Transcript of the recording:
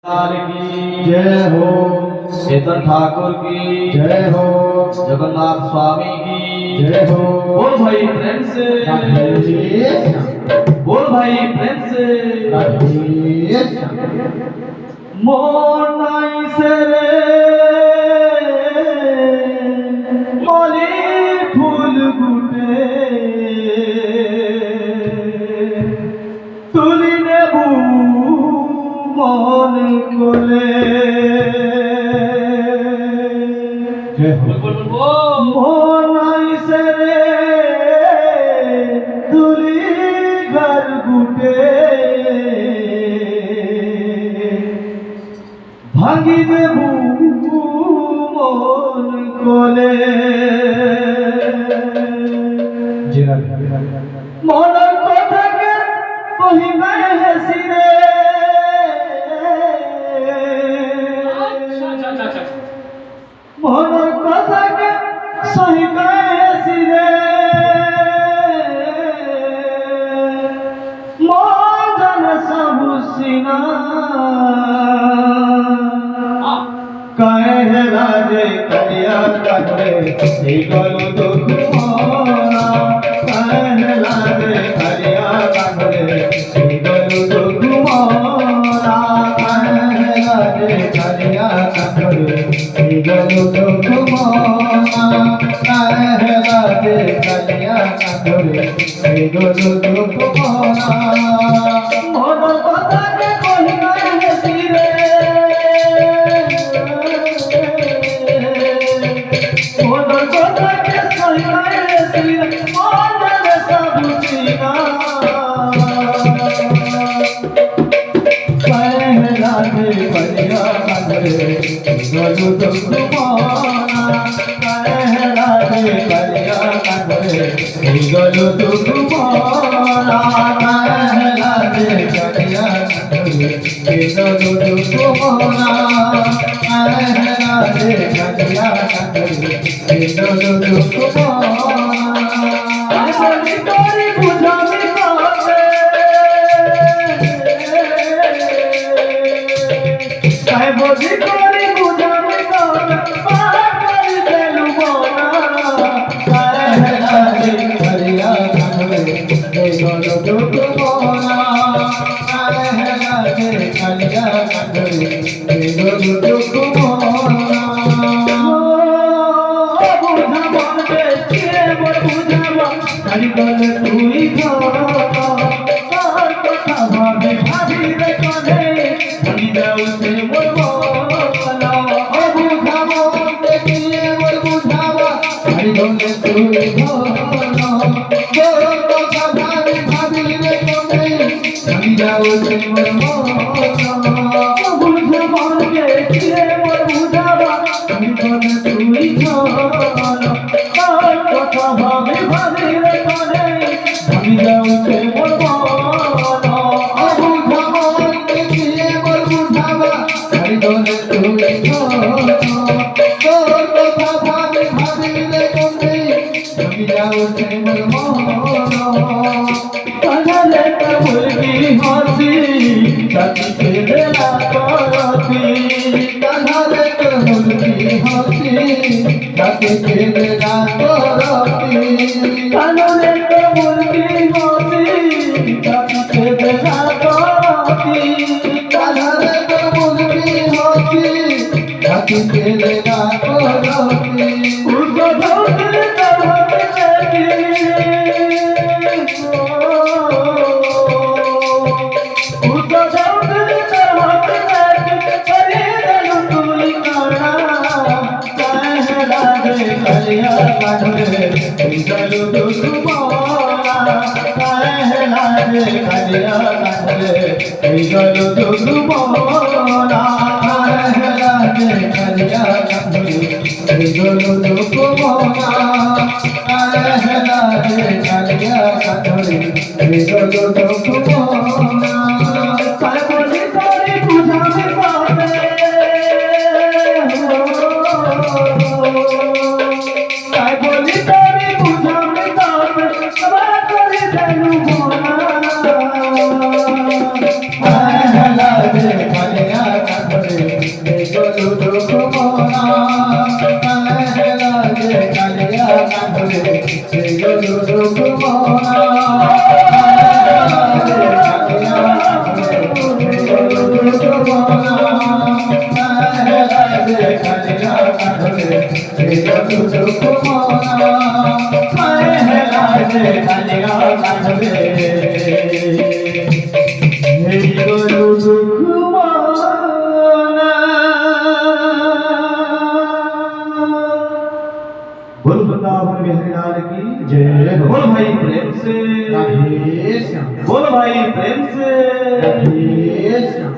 की जय हो, चेतन ठाकुर की जय हो, जगन्नाथ स्वामी की जय हो। बोल भाई प्रेम से, बोल भाई प्रेम से। मोनाई से रे मली फूल गुटे तुली नेबू मन कोले मोनाई से रे तुली घर गुटे भांगी देबू मन कोले মনের কথাকে কহিবে হেসিরে মনের কথাকে সহিবে হেসিরে মন জানে সবু সিনা কহে রাজে কলিয়া কাটে এই গলু দুঃখ মরা কহে রাজে কলিয়া কাটে এই গলু দুঃখ মরা কহে রাজে কলিয়া কাটে এই গলু দুঃখ মরা কহে রাজে কলিয়া কাটে এই গলু দুঃখ মরা মন কথাকে কহিবে হেসিরে गलु दुख माना कहला रे कलिया कांगरे गलु दुख माना कहला रे कलिया कांगरे गलु दुख माना कहला रे कलिया कांगरे गलु दुख माना बोली तोरी बुझामी काटे काय बोली तोरी बुझामी काटे पार कर देलु मोना कहला रे कलिया कांगरे गलु दुख माना कहला रे कलिया कांगरे गलु दुख माना हरि बोल तुई खाना तार कथा भावे भाभी रे काने हरि जाऊ से मोर बोला अबू खाबो देखिए मोर बुझावा हरि बोल तुई खाना तार कथा भावे भाभी रे काने हरि जाऊ से मोर बोला अबू खाबो देखिए मोर बुझावा हरि बोल तुई खाना तार कथा भावे भाभी रे काने हरि जाऊ से मोर बोला अबू खाबो देखिए मोर बुझावा हरि बोल तुई खाना तार कथा भावे भाभी रे काने हरि जाऊ से मोर बोला कन्हले कबूल की हंसी सती के देला करती कन्हले कबूल की हंसी सती के देला करती कन्हले कबूल की हंसी सती के देला करती कन्हले कबूल की हंसी सती के देला करती उसको धोखल करवत लेती उसको धोखल करवत लेती करे देलु तुई काना कहला रे कलिया कांगरे गलु दुख माना कहला रे कलिया कांगरे गलु दुख माना कहला रे कलिया कांगरे गलु दुख माना कहला रे कलिया कांगरे गलु दुख माना काय बोली तोरी बुझामी काटे काय बोली तोरी बुझामी काटे सवार करी देलु मोना कहला रे कलिया কাঁধে কালিয়া কাঁধবে এই গরু দুঃখ মানা बोल वृंदावन बिहारी लाल की जय हो। बोल भाई प्रेम से राधे श्याम बोल भाई प्रेम से राधे श्याम।